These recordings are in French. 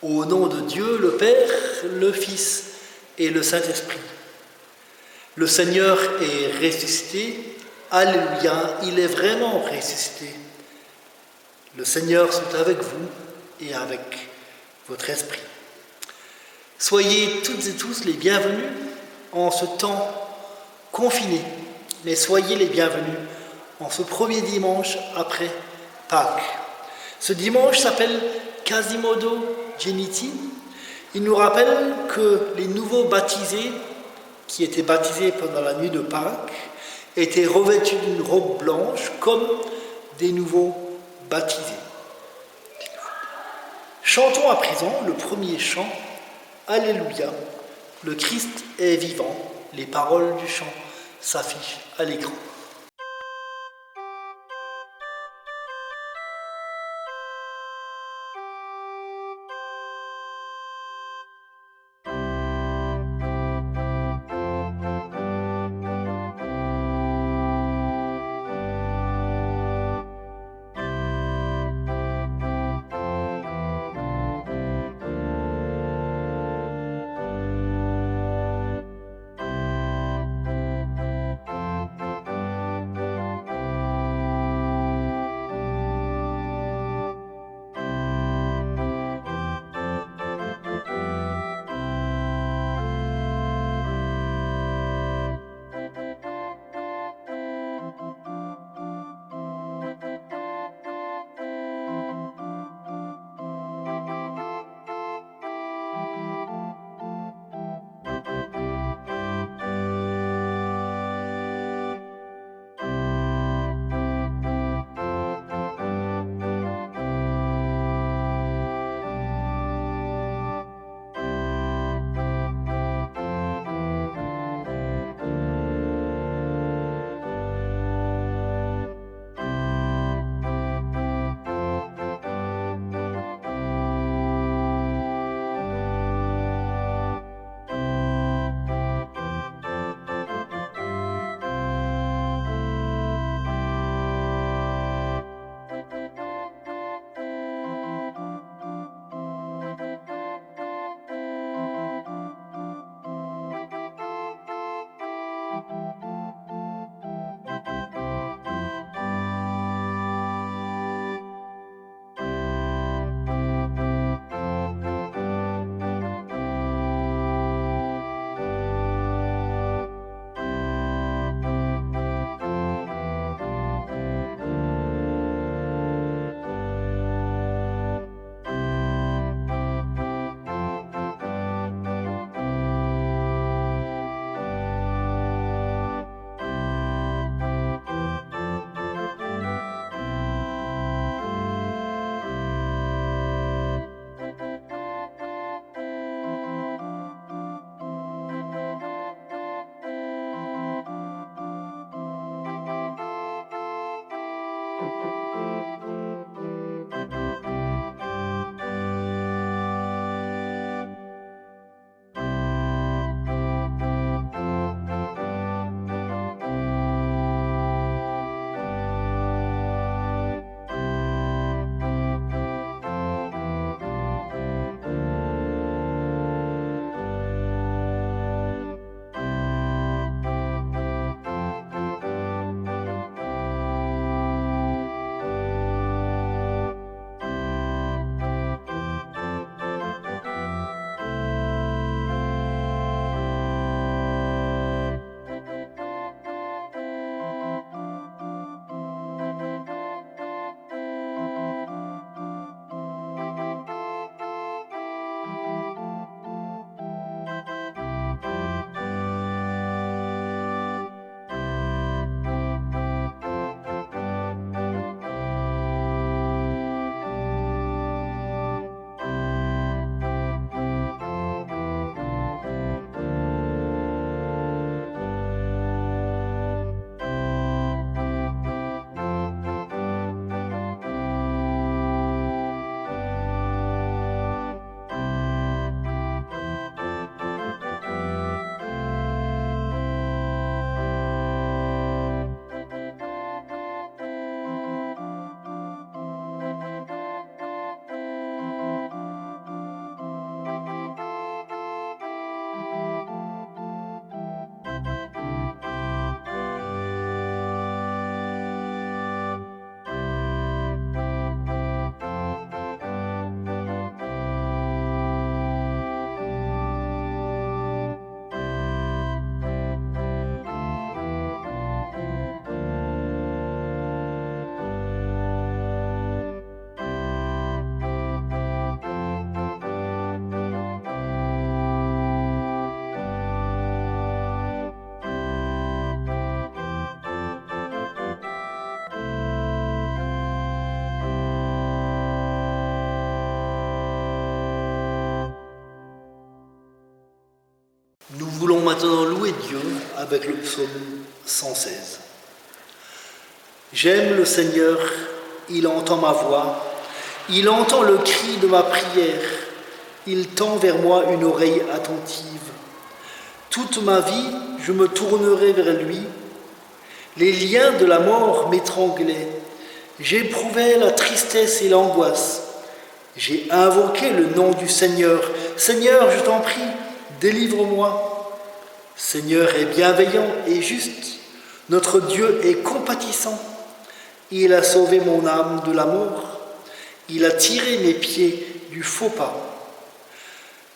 Au nom de Dieu, le Père, le Fils et le Saint-Esprit. Le Seigneur est ressuscité. Alléluia, il est vraiment ressuscité. Le Seigneur soit avec vous et avec votre esprit. Soyez toutes et tous les bienvenus en ce temps confiné, mais soyez les bienvenus en ce premier dimanche après Pâques. Ce dimanche s'appelle Quasimodo Geniti. Il nous rappelle que les nouveaux baptisés, qui étaient baptisés pendant la nuit de Pâques, étaient revêtus d'une robe blanche comme des nouveaux baptisés. Chantons à présent le premier chant, Alléluia, le Christ est vivant. Les paroles du chant s'affichent à l'écran. voulons maintenant louer Dieu avec le psaume 116. J'aime le Seigneur, il entend ma voix, il entend le cri de ma prière, il tend vers moi une oreille attentive. Toute ma vie, je me tournerai vers lui. Les liens de la mort m'étranglaient. J'éprouvais la tristesse et l'angoisse. J'ai invoqué le nom du Seigneur. Seigneur, je t'en prie, délivre-moi. Seigneur est bienveillant et juste. Notre Dieu est compatissant. Il a sauvé mon âme de la mort. Il a tiré mes pieds du faux pas.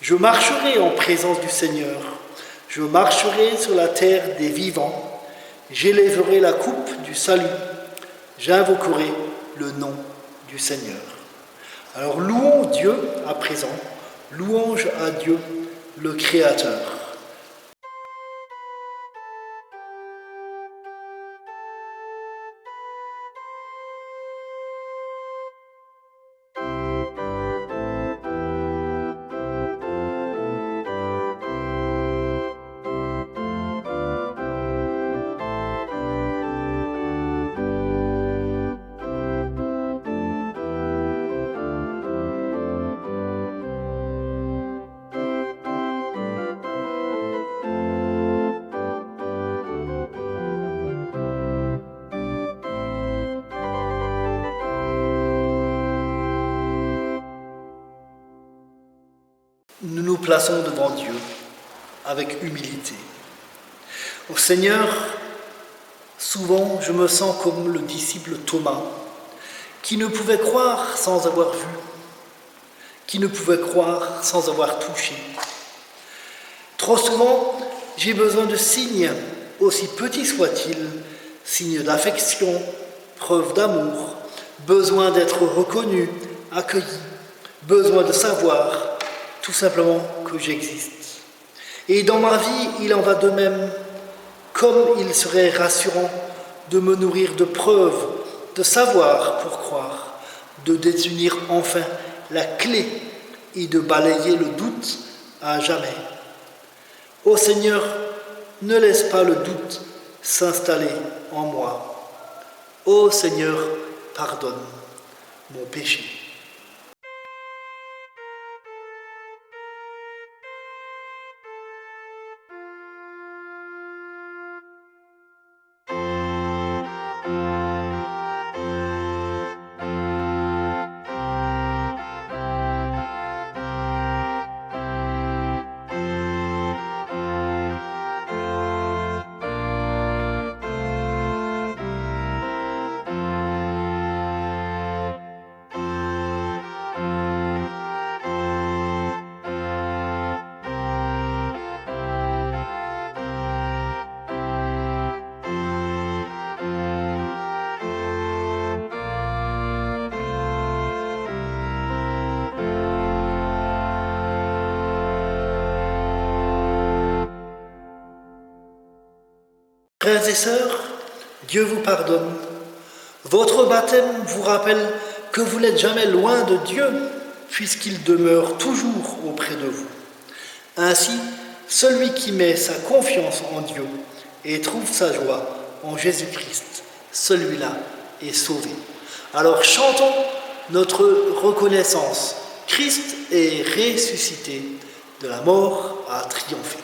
Je marcherai en présence du Seigneur. Je marcherai sur la terre des vivants. J'élèverai la coupe du salut. J'invoquerai le nom du Seigneur. Alors louons Dieu à présent. Louange à Dieu, le Créateur. Nous nous plaçons devant Dieu avec humilité. Au Seigneur, souvent je me sens comme le disciple Thomas, qui ne pouvait croire sans avoir vu, qui ne pouvait croire sans avoir touché. Trop souvent, j'ai besoin de signes, aussi petits soient-ils, signes d'affection, preuve d'amour, besoin d'être reconnu, accueilli, besoin de savoir, tout simplement que j'existe. Et dans ma vie, il en va de même, comme il serait rassurant de me nourrir de preuves, de savoir pour croire, de détenir enfin la clé et de balayer le doute à jamais. Ô Seigneur, ne laisse pas le doute s'installer en moi. Ô Seigneur, pardonne mon péché. Frères et sœurs, Dieu vous pardonne. Votre baptême vous rappelle que vous n'êtes jamais loin de Dieu, puisqu'il demeure toujours auprès de vous. Ainsi, celui qui met sa confiance en Dieu et trouve sa joie en Jésus-Christ, celui-là est sauvé. Alors chantons notre reconnaissance. Christ est ressuscité, de la mort a triomphé.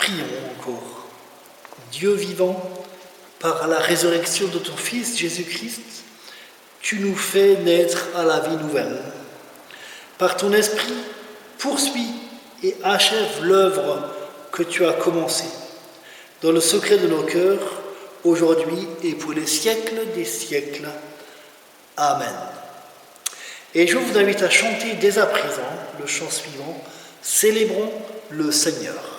Prions encore. Dieu vivant, par la résurrection de ton Fils Jésus-Christ, tu nous fais naître à la vie nouvelle. Par ton esprit, poursuis et achève l'œuvre que tu as commencée, dans le secret de nos cœurs, aujourd'hui et pour les siècles des siècles. Amen. Et je vous invite à chanter dès à présent le chant suivant, Célébrons le Seigneur.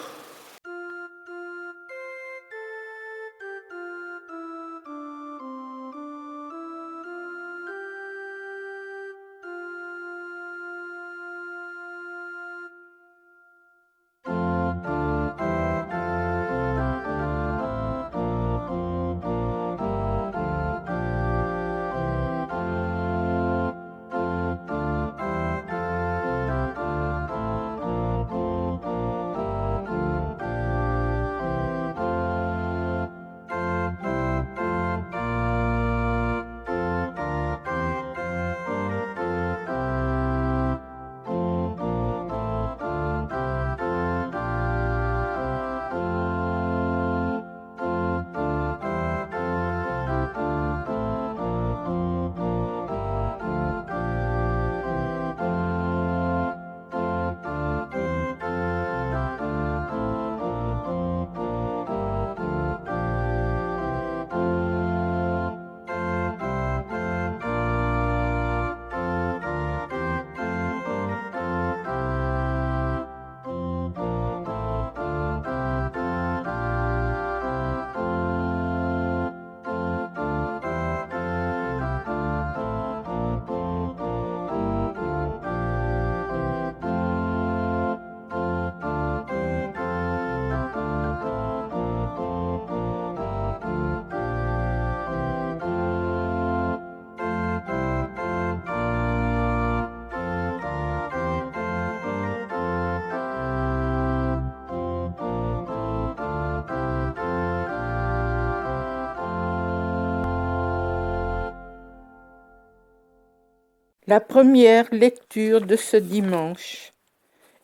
La première lecture de ce dimanche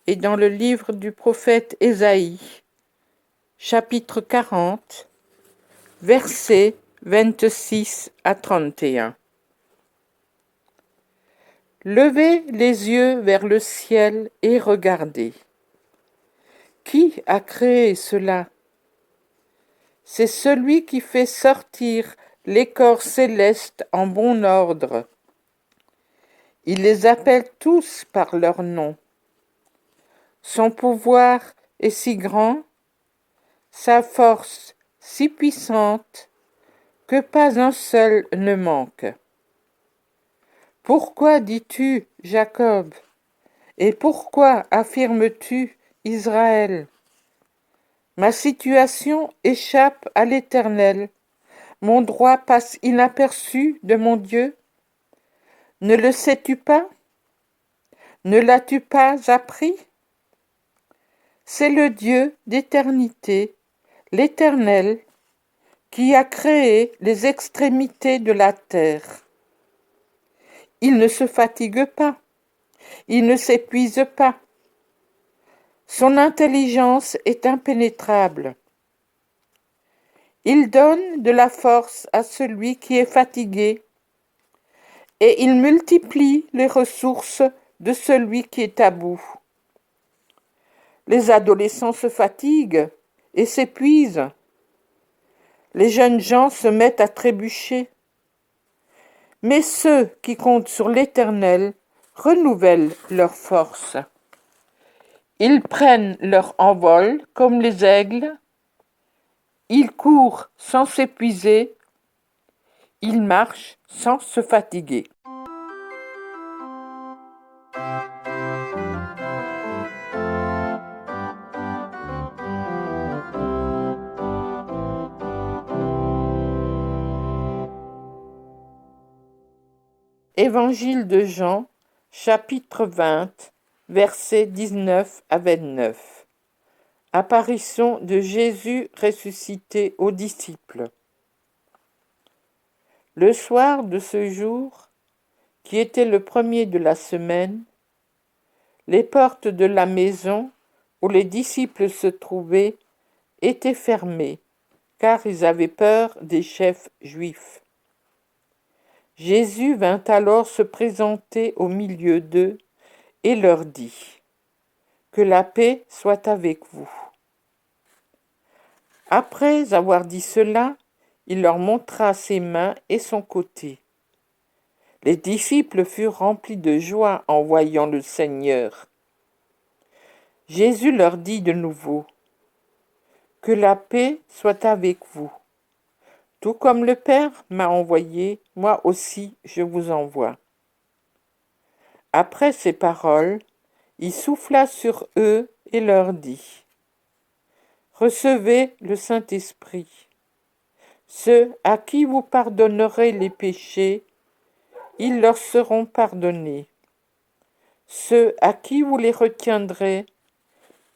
est dans le livre du prophète Ésaïe, chapitre 40, versets 26 à 31. Levez les yeux vers le ciel et regardez. Qui a créé cela? C'est celui qui fait sortir les corps célestes en bon ordre. Il les appelle tous par leur nom. Son pouvoir est si grand, sa force si puissante, que pas un seul ne manque. Pourquoi dis-tu, Jacob, et pourquoi affirmes-tu, Israël? Ma situation échappe à l'Éternel, mon droit passe inaperçu de mon Dieu. Ne le sais-tu pas? Ne l'as-tu pas appris? C'est le Dieu d'éternité, l'Éternel, qui a créé les extrémités de la terre. Il ne se fatigue pas, il ne s'épuise pas. Son intelligence est impénétrable. Il donne de la force à celui qui est fatigué, et il multiplie les ressources de celui qui est à bout. Les adolescents se fatiguent et s'épuisent. Les jeunes gens se mettent à trébucher. Mais ceux qui comptent sur l'Éternel renouvellent leur force. Ils prennent leur envol comme les aigles. Ils courent sans s'épuiser. Ils marchent sans se fatiguer. Évangile de Jean, chapitre 20, versets 19 à 29. Apparition de Jésus ressuscité aux disciples. Le soir de ce jour, qui était le premier de la semaine, les portes de la maison où les disciples se trouvaient étaient fermés, car ils avaient peur des chefs juifs. Jésus vint alors se présenter au milieu d'eux et leur dit : « Que la paix soit avec vous. » Après avoir dit cela, il leur montra ses mains et son côté. Les disciples furent remplis de joie en voyant le Seigneur. Jésus leur dit de nouveau : « Que la paix soit avec vous. Tout comme le Père m'a envoyé, moi aussi je vous envoie. » Après ces paroles, il souffla sur eux et leur dit : « Recevez le Saint-Esprit. Ceux à qui vous pardonnerez les péchés, ils leur seront pardonnés. Ceux à qui vous les retiendrez,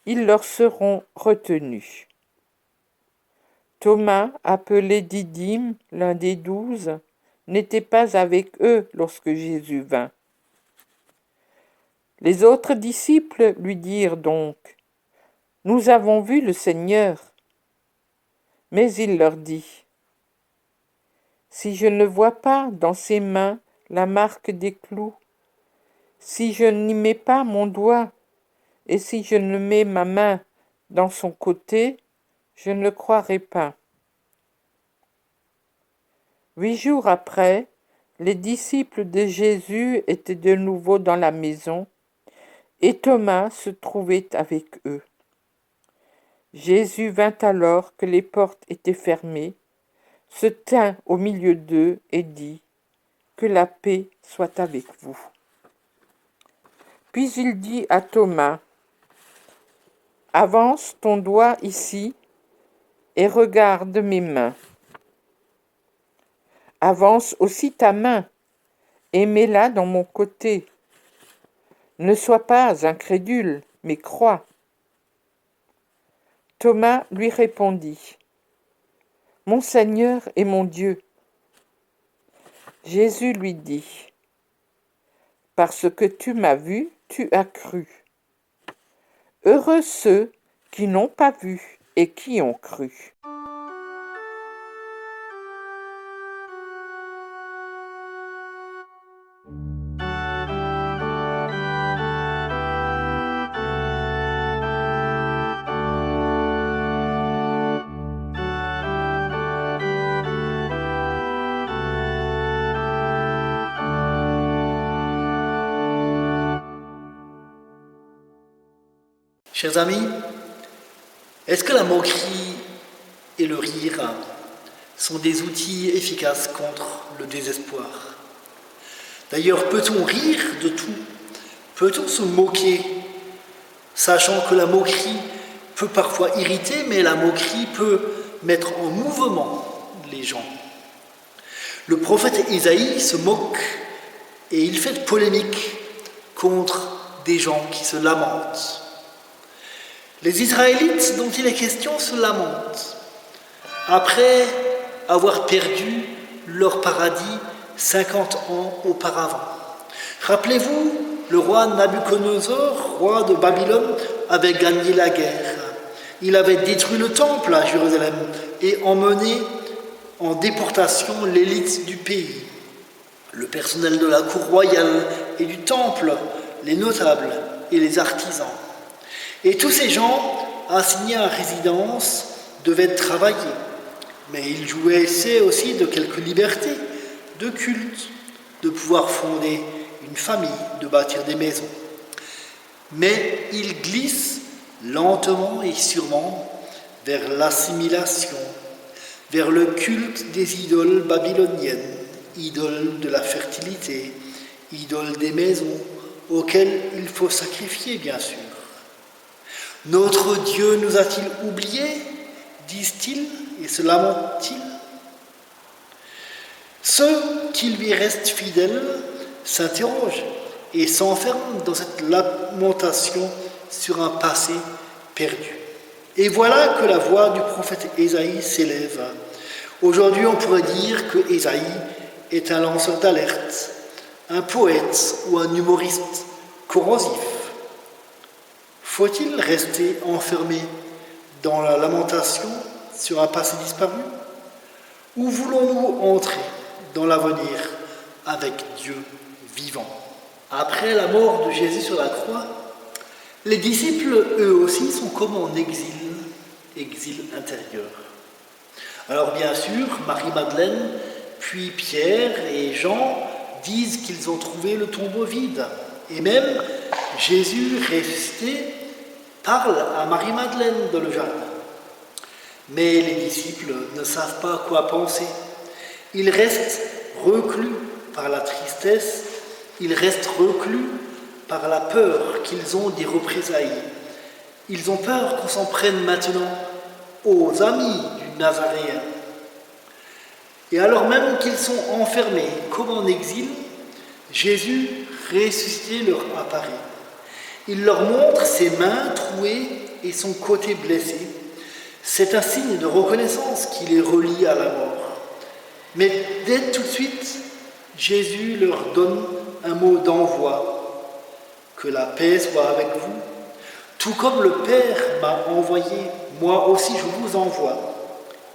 ils leur seront retenus. » Thomas, appelé Didyme, l'un des 12, n'était pas avec eux lorsque Jésus vint. Les autres disciples lui dirent donc : « Nous avons vu le Seigneur. » Mais il leur dit : « Si je ne vois pas dans ses mains la marque des clous, si je n'y mets pas mon doigt, et si je ne mets ma main dans son côté, je ne croirai pas. » 8 jours après, les disciples de Jésus étaient de nouveau dans la maison, et Thomas se trouvait avec eux. Jésus vint alors que les portes étaient fermées, se tint au milieu d'eux et dit : « Que la paix soit avec vous. » Puis il dit à Thomas : « Avance ton doigt ici et regarde mes mains. Avance aussi ta main et mets-la dans mon côté. Ne sois pas incrédule, mais crois. » Thomas lui répondit : « Mon Seigneur et mon Dieu. » Jésus lui dit : « Parce que tu m'as vu, tu as cru. Heureux ceux qui n'ont pas vu et qui ont cru. » Chers amis, est-ce que la moquerie et le rire sont des outils efficaces contre le désespoir ? D'ailleurs, peut-on rire de tout ? Peut-on se moquer, sachant que la moquerie peut parfois irriter, mais la moquerie peut mettre en mouvement les gens. Le prophète Ésaïe se moque et il fait polémique contre des gens qui se lamentent. Les Israélites dont il est question se lamentent après avoir perdu leur paradis 50 ans auparavant. Rappelez-vous, le roi Nabuchodonosor, roi de Babylone, avait gagné la guerre. Il avait détruit le temple à Jérusalem et emmené en déportation l'élite du pays, le personnel de la cour royale et du temple, les notables et les artisans. Et tous ces gens, assignés à résidence, devaient travailler, mais ils jouissaient aussi de quelques libertés, de culte, de pouvoir fonder une famille, de bâtir des maisons. Mais ils glissent lentement et sûrement vers l'assimilation, vers le culte des idoles babyloniennes, idoles de la fertilité, idoles des maisons, auxquelles il faut sacrifier, bien sûr. Notre Dieu nous a-t-il oubliés, disent-ils, et se lamentent-ils ? Ceux qui lui restent fidèles s'interrogent et s'enferment dans cette lamentation sur un passé perdu. Et voilà que la voix du prophète Ésaïe s'élève. Aujourd'hui, on pourrait dire que Ésaïe est un lanceur d'alerte, un poète ou un humoriste corrosif. Faut-il rester enfermé dans la lamentation sur un passé disparu? Ou voulons-nous entrer dans l'avenir avec Dieu vivant? Après la mort de Jésus sur la croix, les disciples, eux aussi, sont comme en exil intérieur. Alors bien sûr, Marie-Madeleine, puis Pierre et Jean disent qu'ils ont trouvé le tombeau vide. Et même Jésus ressuscité parle à Marie-Madeleine dans le jardin. Mais les disciples ne savent pas quoi penser. Ils restent reclus par la tristesse, ils restent reclus par la peur qu'ils ont des représailles. Ils ont peur qu'on s'en prenne maintenant aux amis du Nazaréen. Et alors même qu'ils sont enfermés comme en exil, Jésus ressuscité leur apparaît. Il leur montre ses mains trouées et son côté blessé. C'est un signe de reconnaissance qui les relie à la mort. Mais dès tout de suite, Jésus leur donne un mot d'envoi. Que la paix soit avec vous. Tout comme le Père m'a envoyé, moi aussi je vous envoie.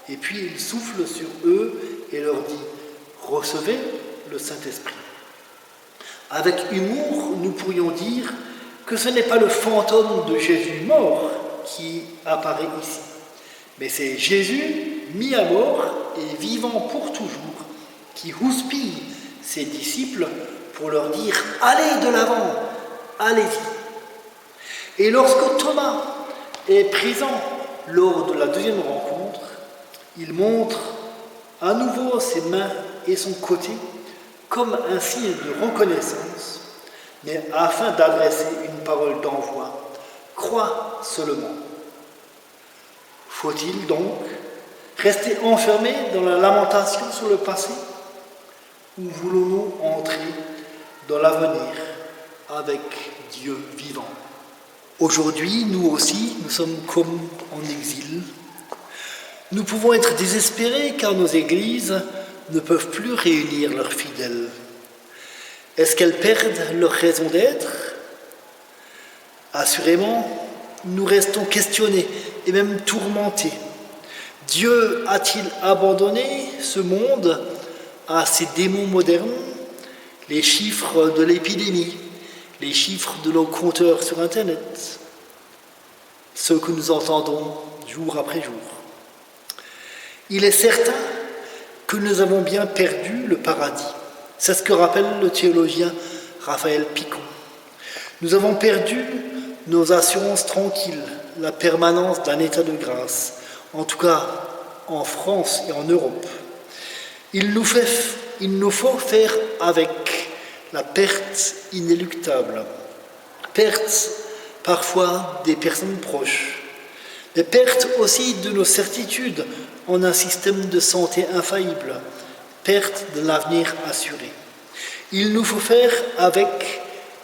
Et puis il souffle sur eux et leur dit, recevez le Saint-Esprit. Avec humour, nous pourrions dire que ce n'est pas le fantôme de Jésus mort qui apparaît ici, mais c'est Jésus mis à mort et vivant pour toujours, qui houspille ses disciples pour leur dire « Allez de l'avant, allez-y ». Et lorsque Thomas est présent lors de la deuxième rencontre, il montre à nouveau ses mains et son côté comme un signe de reconnaissance, mais afin d'adresser une parole d'envoi. Crois seulement. Faut-il donc rester enfermé dans la lamentation sur le passé, ou voulons-nous entrer dans l'avenir avec Dieu vivant? Aujourd'hui, nous aussi, nous sommes comme en exil. Nous pouvons être désespérés car nos églises ne peuvent plus réunir leurs fidèles. Est-ce qu'elles perdent leur raison d'être? Assurément, nous restons questionnés et même tourmentés. Dieu a-t-il abandonné ce monde à ses démons modernes? Les chiffres de l'épidémie, les chiffres de nos compteurs sur Internet, ceux que nous entendons jour après jour. Il est certain que nous avons bien perdu le paradis. C'est ce que rappelle le théologien Raphaël Picon. Nous avons perdu nos assurances tranquilles, la permanence d'un état de grâce, en tout cas en France et en Europe. Il nous faut faire avec la perte inéluctable, perte parfois des personnes proches, mais perte aussi de nos certitudes en un système de santé infaillible, perte de l'avenir assuré. Il nous faut faire avec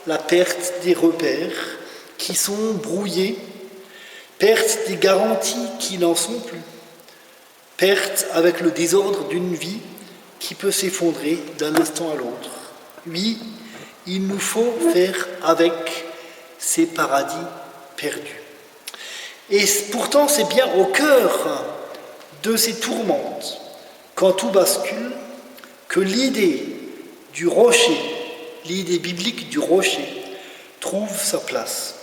la perte des repères qui sont brouillés, perte des garanties qui n'en sont plus, perte avec le désordre d'une vie qui peut s'effondrer d'un instant à l'autre. Oui, il nous faut faire avec ces paradis perdus. Et pourtant, c'est bien au cœur de ces tourmentes, quand tout bascule, que l'idée du rocher, l'idée biblique du rocher, trouve sa place.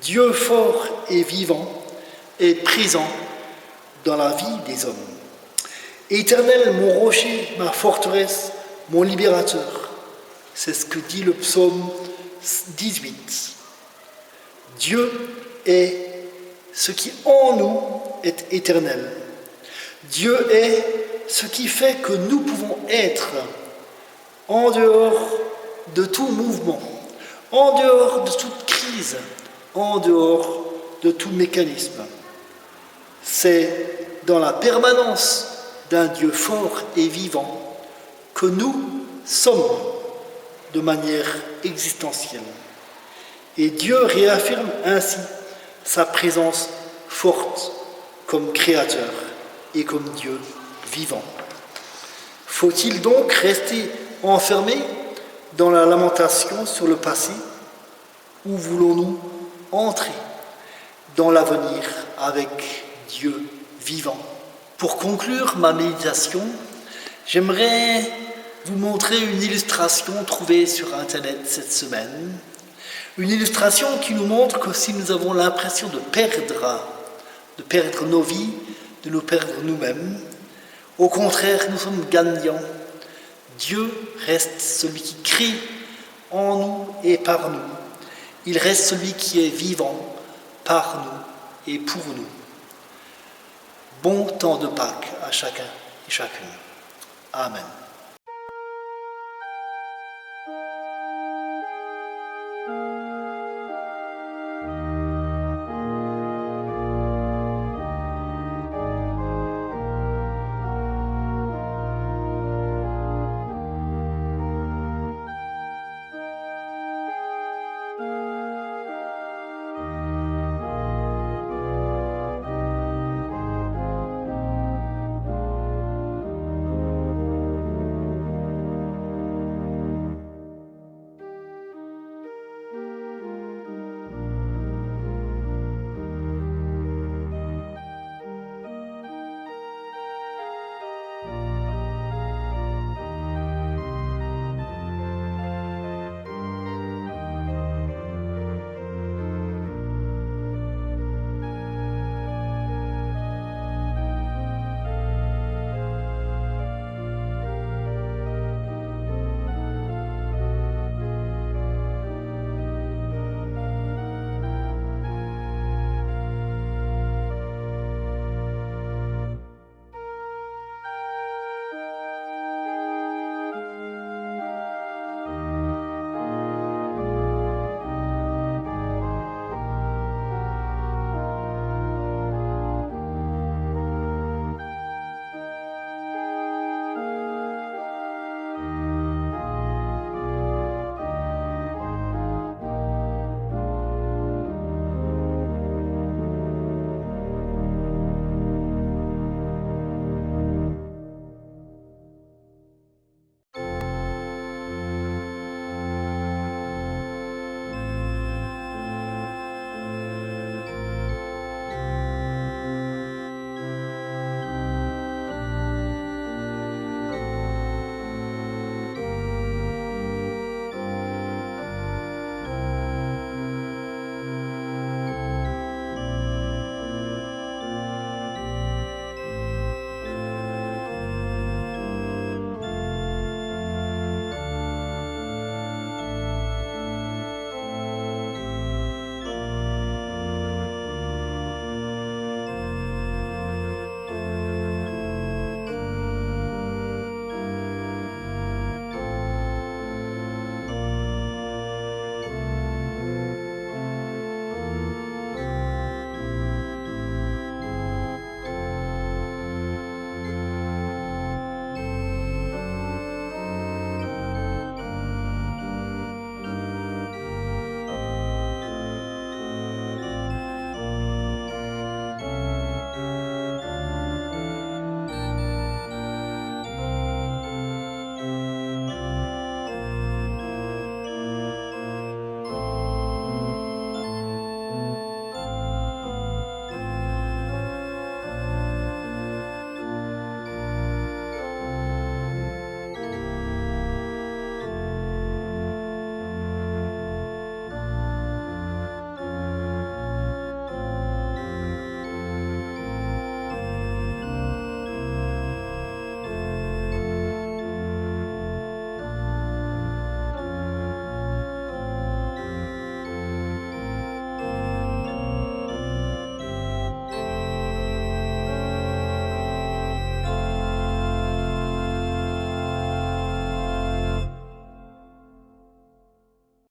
Dieu fort et vivant est présent dans la vie des hommes. Éternel, mon rocher, ma forteresse, mon libérateur. C'est ce que dit le psaume 18. Dieu est ce qui en nous est éternel. Dieu est ce qui fait que nous pouvons être en dehors de tout mouvement, en dehors de toute crise, en dehors de tout mécanisme. C'est dans la permanence d'un Dieu fort et vivant que nous sommes de manière existentielle. Et Dieu réaffirme ainsi sa présence forte comme créateur et comme Dieu vivant. Faut-il donc rester enfermé dans la lamentation sur le passé, ou voulons-nous entrer dans l'avenir avec Dieu vivant. Pour conclure ma méditation, j'aimerais vous montrer une illustration trouvée sur Internet cette semaine. Une illustration qui nous montre que si nous avons l'impression de perdre nos vies, de nous perdre nous-mêmes, au contraire, nous sommes gagnants. Dieu reste celui qui crie en nous et par nous. Il reste celui qui est vivant par nous et pour nous. Bon temps de Pâques à chacun et chacune. Amen.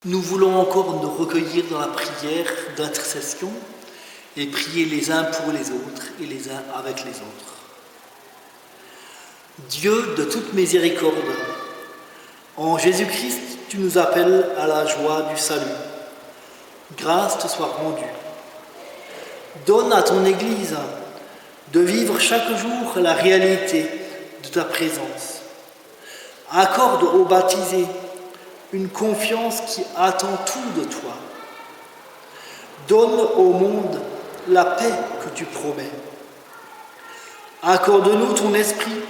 Nous voulons encore nous recueillir dans la prière d'intercession et prier les uns pour les autres et les uns avec les autres. Dieu de toute miséricorde, en Jésus-Christ, tu nous appelles à la joie du salut. Grâce te soit rendue. Donne à ton Église de vivre chaque jour la réalité de ta présence. Accorde aux baptisés une confiance qui attend tout de toi. Donne au monde la paix que tu promets. Accorde-nous ton esprit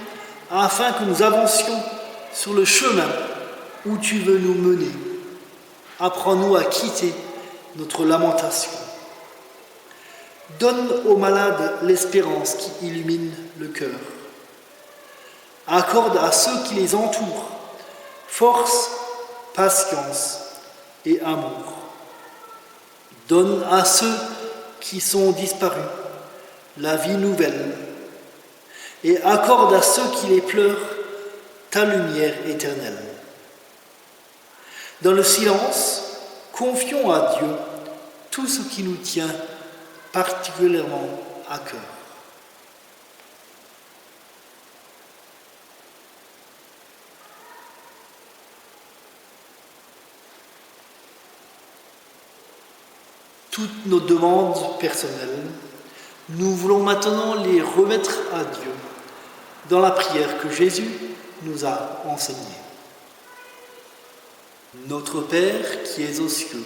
afin que nous avancions sur le chemin où tu veux nous mener. Apprends-nous à quitter notre lamentation. Donne aux malades l'espérance qui illumine le cœur. Accorde à ceux qui les entourent force, patience et amour. Donne à ceux qui sont disparus la vie nouvelle et accorde à ceux qui les pleurent ta lumière éternelle. Dans le silence, confions à Dieu tout ce qui nous tient particulièrement à cœur. Toutes nos demandes personnelles, nous voulons maintenant les remettre à Dieu dans la prière que Jésus nous a enseignée. Notre Père qui es aux cieux,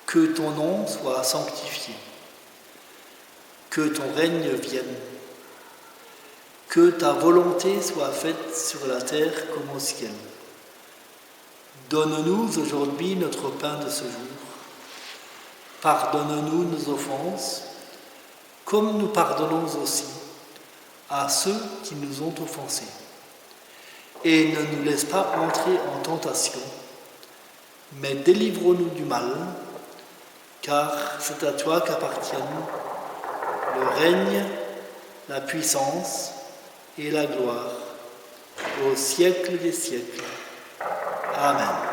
que ton nom soit sanctifié, que ton règne vienne, que ta volonté soit faite sur la terre comme au ciel. Donne-nous aujourd'hui notre pain de ce jour. Pardonne-nous nos offenses, comme nous pardonnons aussi à ceux qui nous ont offensés. Et ne nous laisse pas entrer en tentation, mais délivre-nous du mal, car c'est à toi qu'appartiennent le règne, la puissance et la gloire, au siècle des siècles. Amen.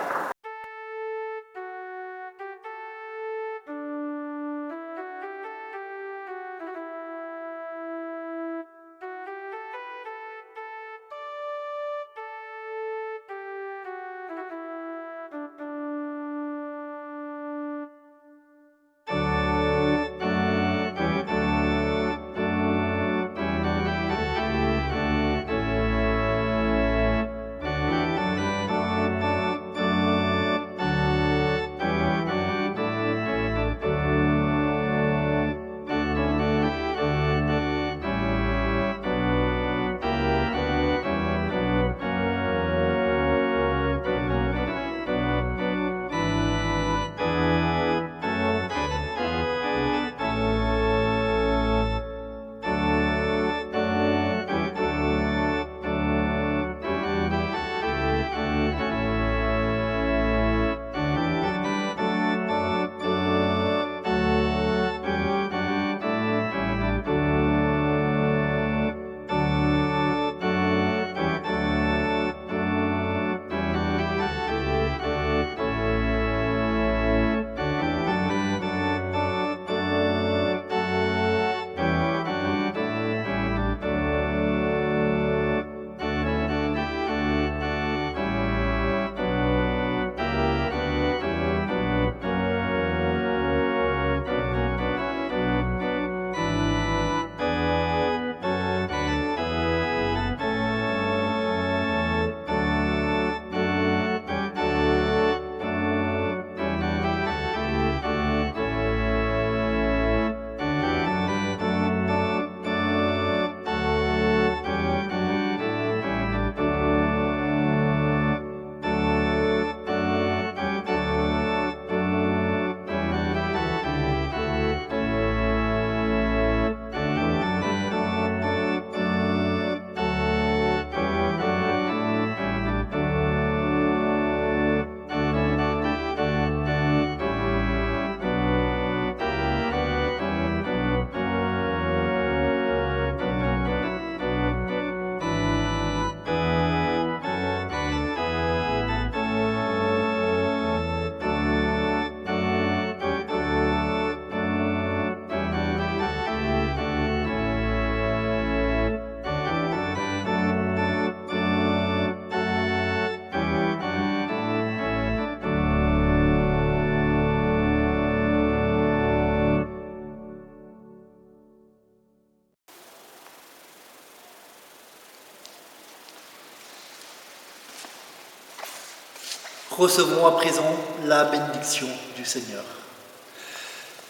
Recevons à présent la bénédiction du Seigneur.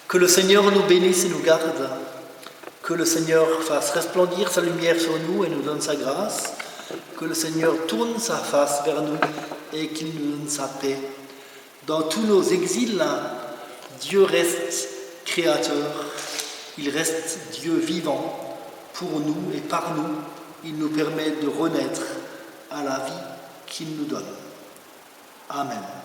Que le Seigneur nous bénisse et nous garde. Que le Seigneur fasse resplendir sa lumière sur nous et nous donne sa grâce. Que le Seigneur tourne sa face vers nous et qu'il nous donne sa paix. Dans tous nos exils, Dieu reste créateur. Il reste Dieu vivant pour nous et par nous. Il nous permet de renaître à la vie qu'il nous donne. Amen.